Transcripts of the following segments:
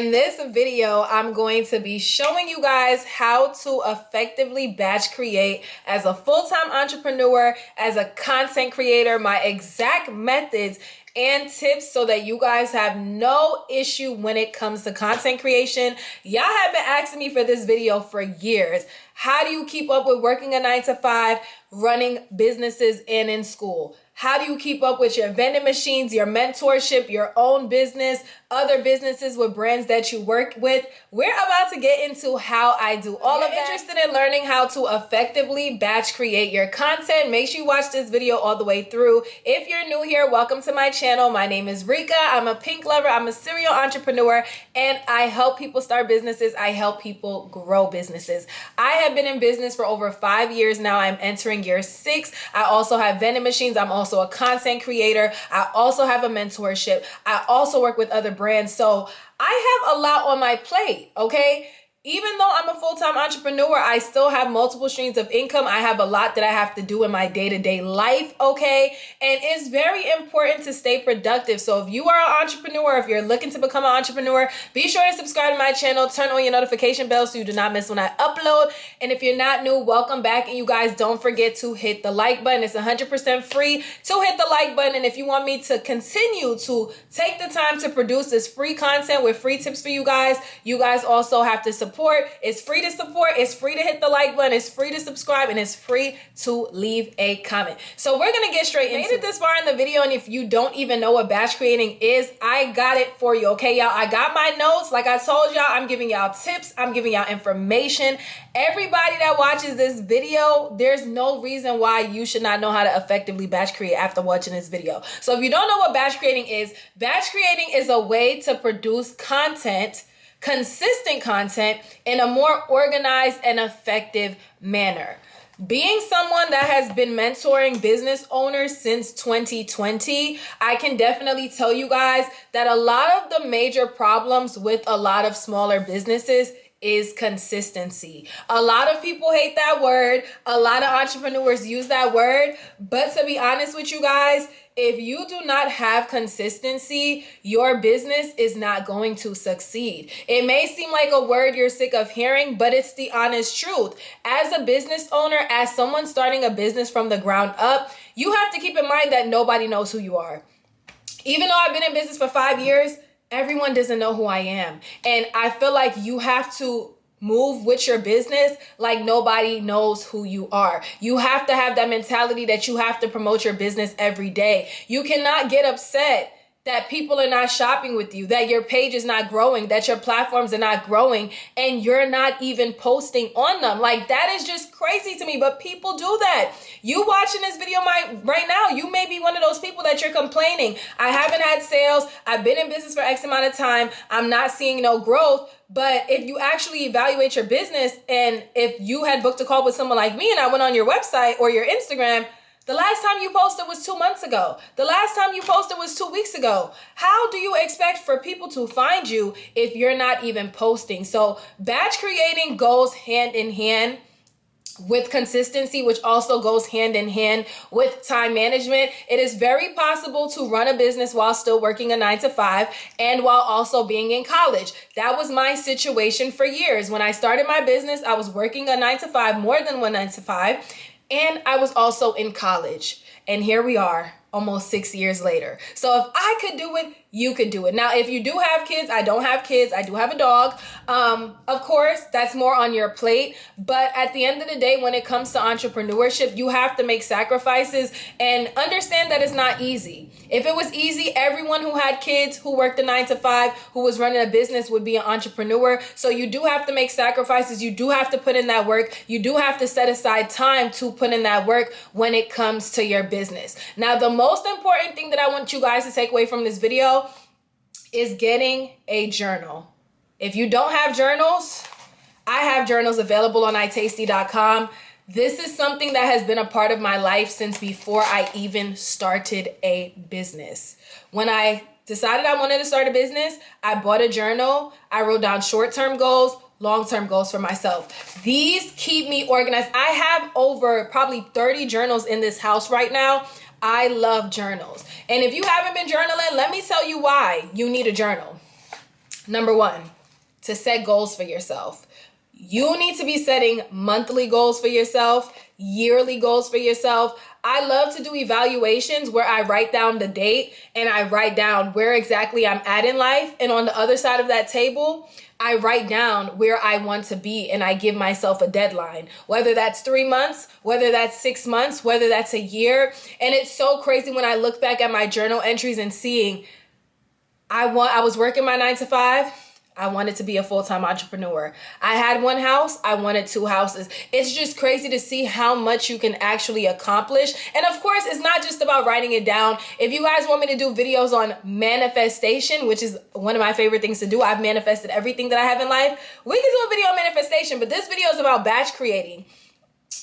In this video, I'm going to be showing you guys how to effectively batch create as a full-time entrepreneur, as a content creator, my exact methods and tips so that you guys have no issue when it comes to content creation. Y'all have been asking me for this video for years. How do you keep up with working a 9-to-5, running businesses, and in school? How do you keep up with your vending machines, your mentorship, your own business, other businesses with brands that you work with? We're about to get into how I do all of that. If you're interested in learning how to effectively batch create your content, make sure you watch this video all the way through. If you're new here, welcome to my channel. My name is Rika. I'm a pink lover. I'm a serial entrepreneur, and I help people start businesses. I help people grow businesses. I have been in business for over 5 years now. I'm entering year 6. I also have vending machines. I'm also a content creator. I also have a mentorship. I also work with other brands. So I have a lot on my plate, okay? Even though I'm a full-time entrepreneur, I still have multiple streams of income. I have a lot that I have to do in my day-to-day life, okay? And it's very important to stay productive. So if you are an entrepreneur, if you're looking to become an entrepreneur, be sure to subscribe to my channel, turn on your notification bell so you do not miss when I upload. And if you're not new, welcome back. And you guys don't forget to hit the like button. It's 100% free to hit the like button. And if you want me to continue to take the time to produce this free content with free tips for you guys also have to support. It's free to support, it's free to hit the like button, it's free to subscribe, and it's free to leave a comment. So we're gonna get straight into it. Made it this far in the video, and if you don't even know what batch creating is, I got it for you, okay, y'all? I got my notes. Like I told y'all, I'm giving y'all tips, I'm giving y'all information. Everybody that watches this video, there's no reason why you should not know how to effectively batch create after watching this video. So if you don't know what batch creating is a way to produce content, consistent content, in a more organized and effective manner. Being someone that has been mentoring business owners since 2020, I can definitely tell you guys that a lot of the major problems with a lot of smaller businesses is consistency. A lot of people hate that word. A lot of entrepreneurs use that word. But to be honest with you guys, if you do not have consistency, your business is not going to succeed. It may seem like a word you're sick of hearing, but it's the honest truth. As a business owner, as someone starting a business from the ground up, you have to keep in mind that nobody knows who you are. Even though I've been in business for 5 years, everyone doesn't know who I am. And I feel like you have to move with your business like nobody knows who you are. You have to have that mentality that you have to promote your business every day. You cannot get upset that people are not shopping with you, that your page is not growing, that your platforms are not growing, and you're not even posting on them. Like, that is just crazy to me, but people do that. You watching this video right now, you may be one of those people that you're complaining. I haven't had sales. I've been in business for X amount of time. I'm not seeing no growth. But if you actually evaluate your business, and if you had booked a call with someone like me and I went on your website or your Instagram, the last time you posted was 2 months ago. The last time you posted was 2 weeks ago. How do you expect for people to find you if you're not even posting? So batch creating goes hand in hand with consistency, which also goes hand in hand with time management. It is very possible to run a business while still working a 9-to-5 and while also being in college. That was my situation for years. When I started my business, I was working a 9-to-5, more than one 9-to-5, and I was also in college. And here we are, almost 6 years later. So if I could do it, you could do it. Now, if you do have kids, I don't have kids, I do have a dog. Of course, that's more on your plate. But at the end of the day, when it comes to entrepreneurship, you have to make sacrifices and understand that it's not easy. If it was easy, everyone who had kids, who worked a 9-to-5, who was running a business would be an entrepreneur. So you do have to make sacrifices. You do have to put in that work. You do have to set aside time to put in that work when it comes to your business. Now, the most important thing that I want you guys to take away from this video is getting a journal. If you don't have journals, I have journals available on itasty.com. This is something that has been a part of my life since before I even started a business. When I decided I wanted to start a business, I bought a journal. I wrote down short-term goals, long-term goals for myself. These keep me organized. I have over probably 30 journals in this house right now. I love journals. And if you haven't been journaling, let me tell you why you need a journal. Number one, to set goals for yourself. You need to be setting monthly goals for yourself, yearly goals for yourself. I love to do evaluations where I write down the date and I write down where exactly I'm at in life. And on the other side of that table, I write down where I want to be and I give myself a deadline, whether that's 3 months, whether that's 6 months, whether that's a year. And it's so crazy when I look back at my journal entries and seeing I was working my 9 to 5. I wanted to be a full-time entrepreneur. I had one house. I wanted 2 houses. It's just crazy to see how much you can actually accomplish. And of course, it's not just about writing it down. If you guys want me to do videos on manifestation, which is one of my favorite things to do, I've manifested everything that I have in life. We can do a video on manifestation, but this video is about batch creating.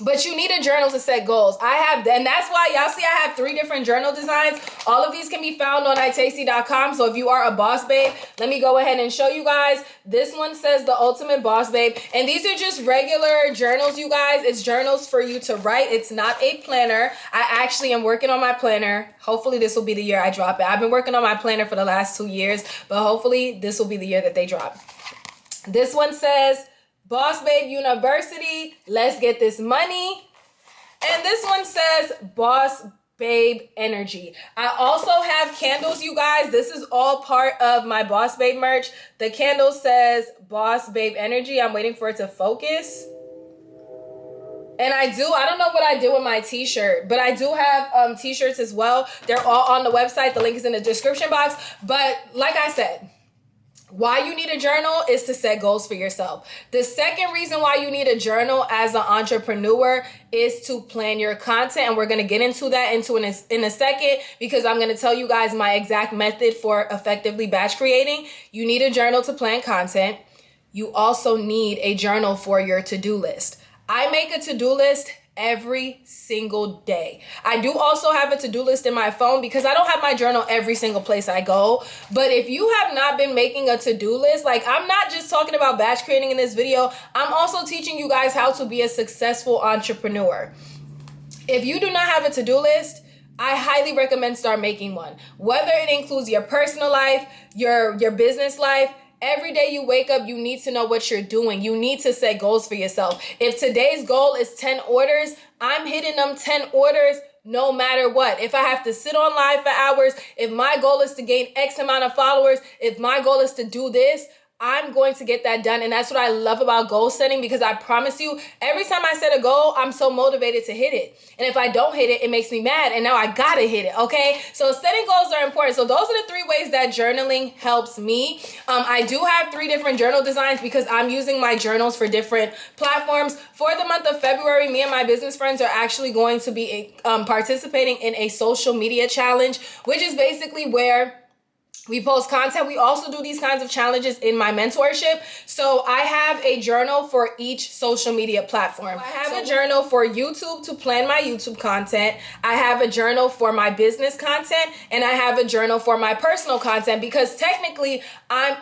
But you need a journal to set goals. And that's why y'all see I have 3 different journal designs. All of these can be found on itasty.com. So if you are a boss babe, let me go ahead and show you guys. This one says the ultimate boss babe. And these are just regular journals, you guys. It's journals for you to write. It's not a planner. I actually am working on my planner. Hopefully this will be the year I drop it. I've been working on my planner for the last 2 years, but hopefully this will be the year that they drop. This one says, Boss Babe University, let's get this money. And this one says Boss Babe Energy. I also have candles, you guys. This is all part of my Boss Babe merch. The candle says Boss Babe Energy. I'm waiting for it to focus. And I don't know what I did with my t-shirt, but I do have t-shirts as well. They're all on the website. The link is in the description box. But like I said, why you need a journal is to set goals for yourself. The second reason why you need a journal as an entrepreneur is to plan your content. And we're going to get into that in a second, because I'm going to tell you guys my exact method for effectively batch creating. You need a journal to plan content. You also need a journal for your to-do list. I make a to-do list every single day. I do also have a to-do list in my phone because I don't have my journal every single place I go. But if you have not been making a to-do list, like, I'm not just talking about batch creating in this video, I'm also teaching you guys how to be a successful entrepreneur. If you do not have a to-do list, I highly recommend start making one. Whether it includes your personal life, your business life, every day you wake up, you need to know what you're doing. You need to set goals for yourself. If today's goal is 10 orders, I'm hitting them 10 orders no matter what. If I have to sit on live for hours, if my goal is to gain X amount of followers, if my goal is to do this, I'm going to get that done. And that's what I love about goal setting, because I promise you, every time I set a goal, I'm so motivated to hit it. And if I don't hit it, it makes me mad. And now I gotta hit it, okay? So setting goals are important. So those are the 3 ways that journaling helps me. I do have 3 different journal designs because I'm using my journals for different platforms. For the month of February, me and my business friends are actually going to be participating in a social media challenge, which is basically where we post content. We also do these kinds of challenges in my mentorship. So I have a journal for each social media platform. I have a journal for YouTube to plan my YouTube content. I have a journal for my business content, and I have a journal for my personal content, because technically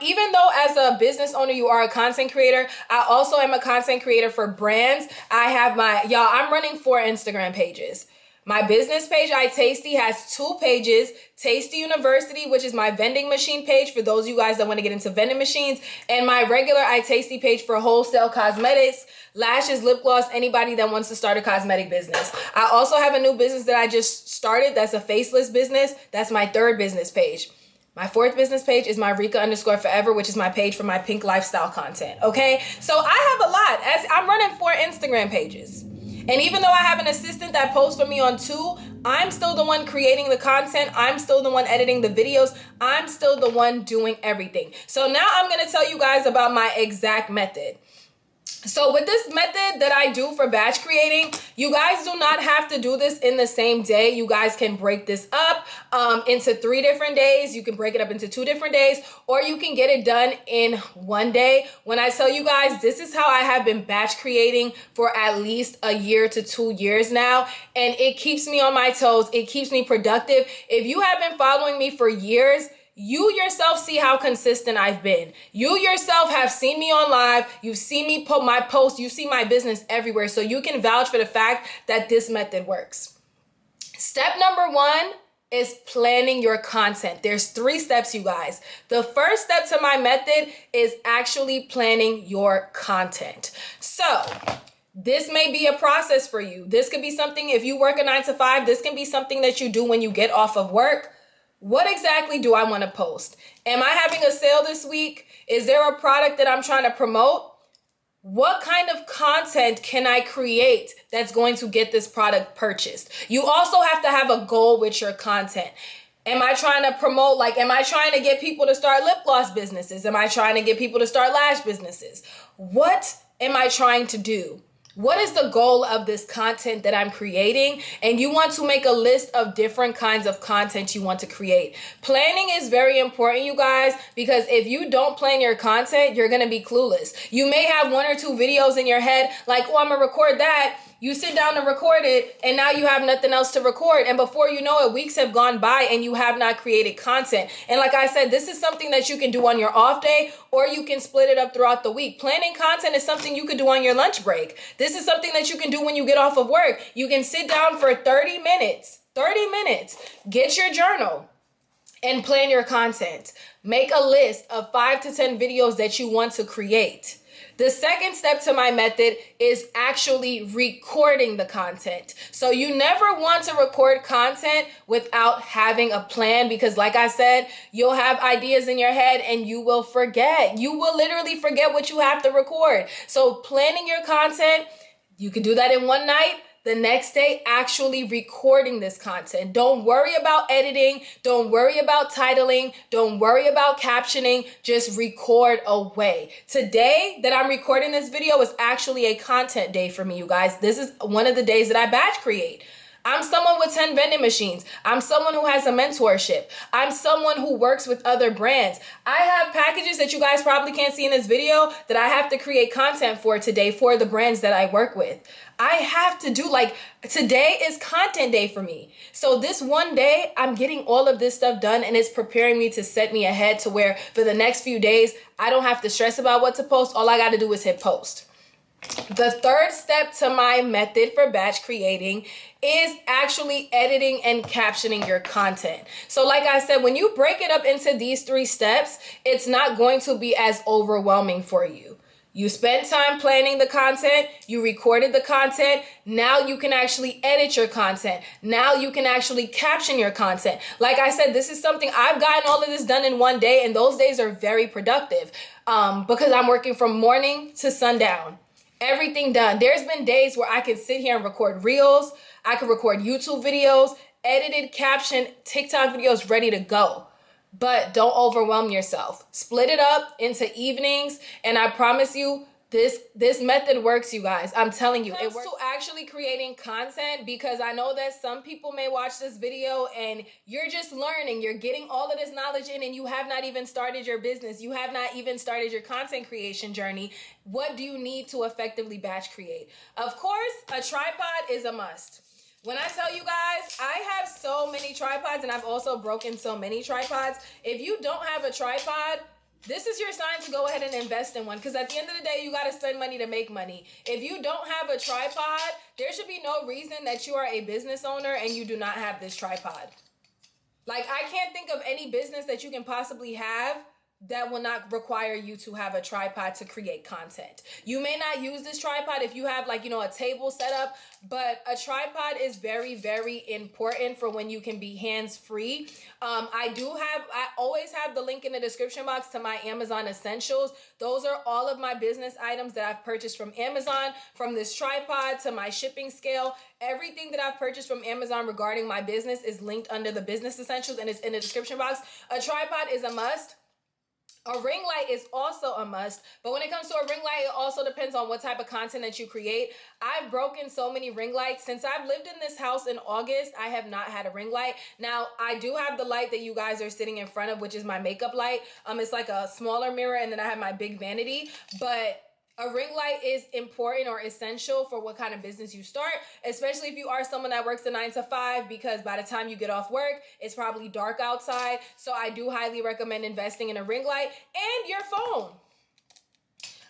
even though as a business owner, you are a content creator, I also am a content creator for brands. I'm running 4 Instagram pages. My business page, iTasty, has 2 pages. Tasty University, which is my vending machine page for those of you guys that want to get into vending machines, and my regular iTasty page for wholesale cosmetics, lashes, lip gloss, anybody that wants to start a cosmetic business. I also have a new business that I just started. That's a faceless business. That's my 3rd business page. My 4th business page is my rica_forever, which is my page for my pink lifestyle content. Okay, so I have a lot. As I'm running 4 Instagram pages. And even though I have an assistant that posts for me on 2, I'm still the one creating the content. I'm still the one editing the videos. I'm still the one doing everything. So now I'm going to tell you guys about my exact method. So with this method that I do for batch creating, you guys do not have to do this in the same day. You guys can break this up into 3 different days. You can break it up into 2 different days, or you can get it done in 1 day. When I tell you guys, this is how I have been batch creating for at least a year to 2 years now. And it keeps me on my toes. It keeps me productive. If you have been following me for years, you yourself see how consistent I've been. You yourself have seen me on live. You've seen me put my posts. You see my business everywhere. So you can vouch for the fact that this method works. Step number 1, is planning your content. There's 3 steps, you guys. The first step to my method is actually planning your content. So this may be a process for you. This could be something, if you work a 9 to 5, this can be something that you do when you get off of work. What exactly do I want to post? Am I having a sale this week? Is there a product that I'm trying to promote? What kind of content can I create that's going to get this product purchased? You also have to have a goal with your content. Am I trying to promote, am I trying to get people to start lip gloss businesses? Am I trying to get people to start lash businesses? What am I trying to do? What is the goal of this content that I'm creating? And you want to make a list of different kinds of content you want to create. Planning is very important, you guys, because if you don't plan your content, you're going to be clueless. You may have 1 or 2 videos in your head, like, oh, I'm going to record that. You sit down to record it, and now you have nothing else to record. And before you know it, weeks have gone by and you have not created content. And like I said, this is something that you can do on your off day, or you can split it up throughout the week. Planning content is something you could do on your lunch break. This is something that you can do when you get off of work. You can sit down for 30 minutes, get your journal and plan your content. Make a list of 5 to 10 videos that you want to create. The second step to my method is actually recording the content. So you never want to record content without having a plan, because like I said, you'll have ideas in your head and you will forget. You will literally forget what you have to record. So planning your content, you can do that in one night. The next day, actually recording this content. Don't worry about editing. Don't worry about titling. Don't worry about captioning. Just record away. Today that I'm recording this video is actually a content day for me, you guys. This is one of the days that I batch create. I'm someone with 10 vending machines. I'm someone who has a mentorship. I'm someone who works with other brands. I have packages that you guys probably can't see in this video that I have to create content for today for the brands that I work with. I have to do, today is content day for me. So this one day, I'm getting all of this stuff done, and it's preparing me to set me ahead to where for the next few days, I don't have to stress about what to post. All I got to do is hit post. The third step to my method for batch creating is actually editing and captioning your content. So like I said, when you break it up into these 3 steps, it's not going to be as overwhelming for you. You spent time planning the content, you recorded the content, now you can actually edit your content. Now you can actually caption your content. Like I said, this is something I've gotten all of this done in one day, and those days are very productive because I'm working from morning to sundown. Everything done. There's been days where I can sit here and record reels, I can record YouTube videos, edited, caption, TikTok videos ready to go. But don't overwhelm yourself. Split it up into evenings, and I promise you, this method works, you guys. I'm telling you, it works. To actually creating content, because I know that some people may watch this video and you're just learning. You're getting all of this knowledge in, and you have not even started your business. You have not even started your content creation journey. What do you need to effectively batch create? Of course, a tripod is a must. When I tell you guys, I have so many tripods, and I've also broken so many tripods. If you don't have a tripod, this is your sign to go ahead and invest in one, because at the end of the day, you got to spend money to make money. If you don't have a tripod, there should be no reason that you are a business owner and you do not have this tripod. I can't think of any business that you can possibly have that will not require you to have a tripod to create content. You may not use this tripod if you have a table set up, but a tripod is very, very important for when you can be hands-free. I always have the link in the description box to my Amazon essentials. Those are all of my business items that I've purchased from Amazon, from this tripod to my shipping scale. Everything that I've purchased from Amazon regarding my business is linked under the business essentials, and it's in the description box. A tripod is a must. A ring light is also a must, but when it comes to a ring light, it also depends on what type of content that you create. I've broken so many ring lights. Since I've lived in this house in August, I have not had a ring light. Now, I do have the light that you guys are sitting in front of, which is my makeup light. It's like a smaller mirror, and then I have my big vanity, but a ring light is important or essential for what kind of business you start, especially if you are someone that works a 9 to 5, because by the time you get off work, it's probably dark outside. So I do highly recommend investing in a ring light and your phone.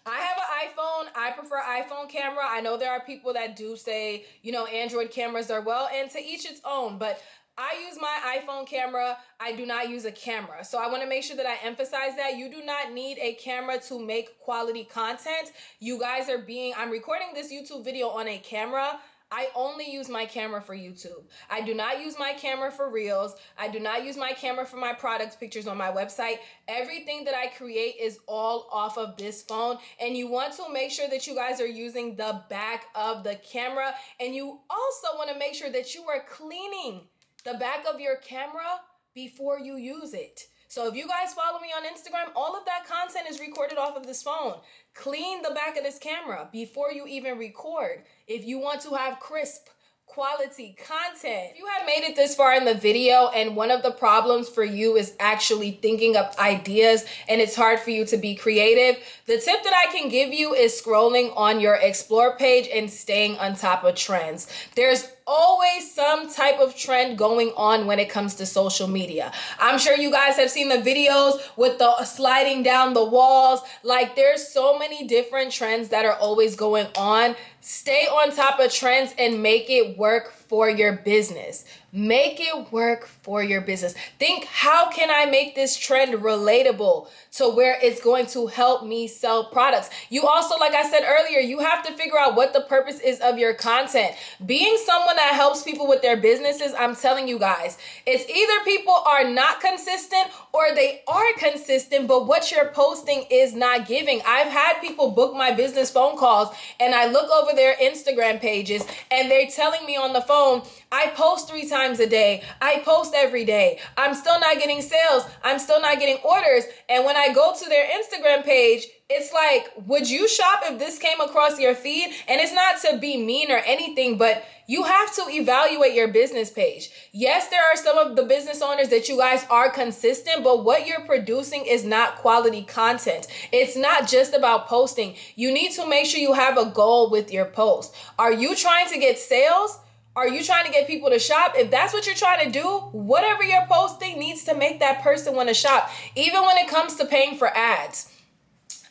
I have an iPhone. I prefer iPhone camera. I know there are people that do say, Android cameras are well, and to each its own, but I use my iPhone camera. I do not use a camera. So I want to make sure that I emphasize that you do not need a camera to make quality content. You guys are I'm recording this YouTube video on a camera. I only use my camera for YouTube. I do not use my camera for reels. I do not use my camera for my product pictures on my website. Everything that I create is all off of this phone. And you want to make sure that you guys are using the back of the camera. And you also want to make sure that you are cleaning the back of your camera before you use it. So if you guys follow me on Instagram, all of that content is recorded off of this phone. Clean the back of this camera before you even record. If you want to have crisp, quality content. If you have made it this far in the video and one of the problems for you is actually thinking of ideas and it's hard for you to be creative, the tip that I can give you is scrolling on your explore page and staying on top of trends. There's always some type of trend going on when it comes to social media. I'm sure you guys have seen the videos with the sliding down the walls. Like, there's so many different trends that are always going on. Stay on top of trends and make it work for your business. Make it work for your business. Think, how can I make this trend relatable to where it's going to help me sell products? You also, like I said earlier, you have to figure out what the purpose is of your content. Being someone that helps people with their businesses, I'm telling you guys, it's either people are not consistent or they are consistent, but what you're posting is not giving. I've had people book my business phone calls and I look over their Instagram pages and they're telling me on the phone, I post 3 times a day. I post every day. I'm still not getting sales. I'm still not getting orders. And when I go to their Instagram page, it's like, would you shop if this came across your feed? And it's not to be mean or anything, but you have to evaluate your business page. Yes, there are some of the business owners that you guys are consistent, but what you're producing is not quality content. It's not just about posting. You need to make sure you have a goal with your post. Are you trying to get sales? Are you trying to get people to shop? If that's what you're trying to do, whatever you're posting needs to make that person want to shop. Even when it comes to paying for ads.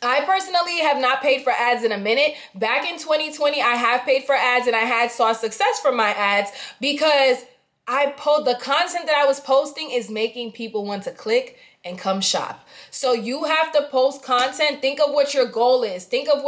I personally have not paid for ads in a minute. Back in 2020, I have paid for ads and I saw success from my ads because the content that I was posting is making people want to click and come shop. So you have to post content. Think of what your goal is. Think of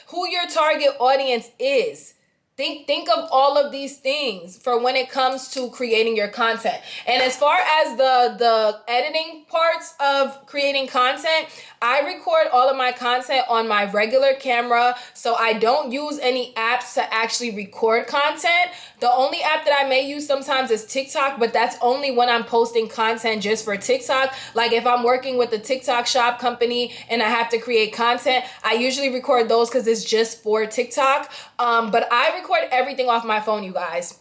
who your target audience is. Think of all of these things for when it comes to creating your content. And as far as the editing parts of creating content, I record all of my content on my regular camera, so I don't use any apps to actually record content. The only app that I may use sometimes is TikTok, but that's only when I'm posting content just for TikTok. Like if I'm working with a TikTok shop company and I have to create content, I usually record those because it's just for TikTok. But I record everything off my phone, you guys.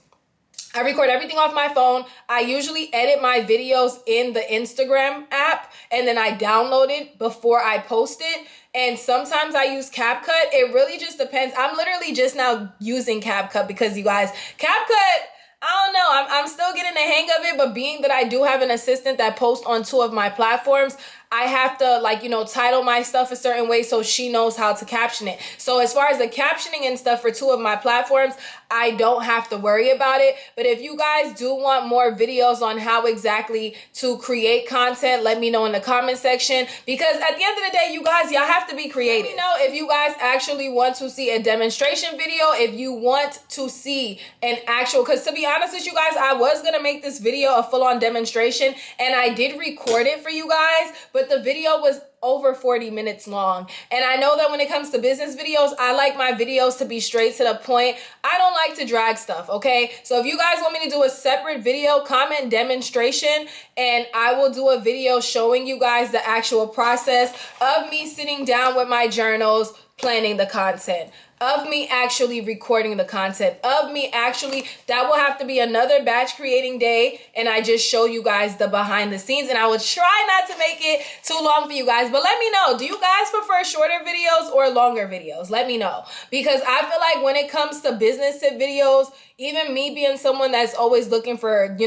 I record everything off my phone. I usually edit my videos in the Instagram app and then I download it before I post it. And sometimes I use CapCut. It really just depends. I'm literally just now using CapCut because you guys, CapCut, I don't know. I'm still getting the hang of it, but being that I do have an assistant that posts on 2 of my platforms, I have to title my stuff a certain way so she knows how to caption it. So as far as the captioning and stuff for 2 of my platforms, I don't have to worry about it. But if you guys do want more videos on how exactly to create content, let me know in the comment section. Because at the end of the day, you guys, y'all have to be creative. Let me know if you guys actually want to see a demonstration video, if you want to see an actual, because to be honest with you guys, I was going to make this video a full-on demonstration and I did record it for you guys, but the video was over 40 minutes long. And I know that when it comes to business videos, I like my videos to be straight to the point. I don't like to drag stuff, okay? So if you guys want me to do a separate video, comment demonstration, and I will do a video showing you guys the actual process of me sitting down with my journals, planning the content, of me actually recording the content, of me actually, that will have to be another batch creating day, and I just show you guys the behind the scenes, and I will try not to make it too long for you guys, but let me know, do you guys prefer shorter videos or longer videos? Let me know, because I feel like when it comes to business tip videos, even me being someone that's always looking for,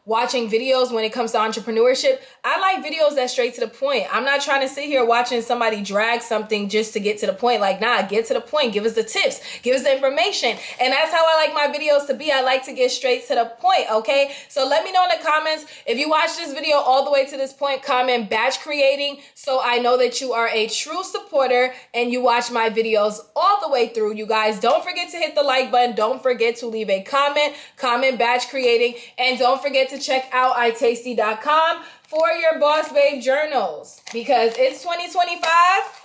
watching videos when it comes to entrepreneurship, I like videos that's straight to the point. I'm not trying to sit here watching somebody drag something just to get to the point. Like, nah, get to the point. Give us us the tips, give us the information. And that's how I like my videos to be. I like to get straight to the point, okay? So let me know in the comments, if you watch this video all the way to this point, comment batch creating, so I know that you are a true supporter and you watch my videos all the way through. You guys, don't forget to hit the like button. Don't forget to leave a comment batch creating, and don't forget to check out itasty.com for your Boss Babe journals, because it's 2025.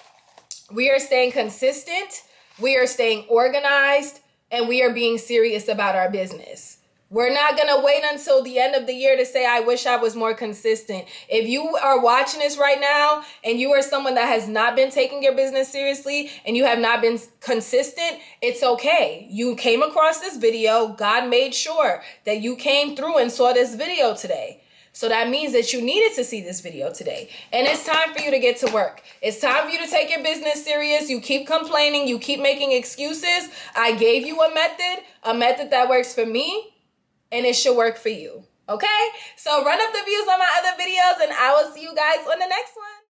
We are staying consistent, we are staying organized, and we are being serious about our business. We're not going to wait until the end of the year to say, I wish I was more consistent. If you are watching this right now and you are someone that has not been taking your business seriously and you have not been consistent, it's okay. You came across this video. God made sure that you came through and saw this video today. So that means that you needed to see this video today. And it's time for you to get to work. It's time for you to take your business serious. You keep complaining. You keep making excuses. I gave you a method that works for me, and it should work for you. Okay? So run up the views on my other videos, and I will see you guys on the next one.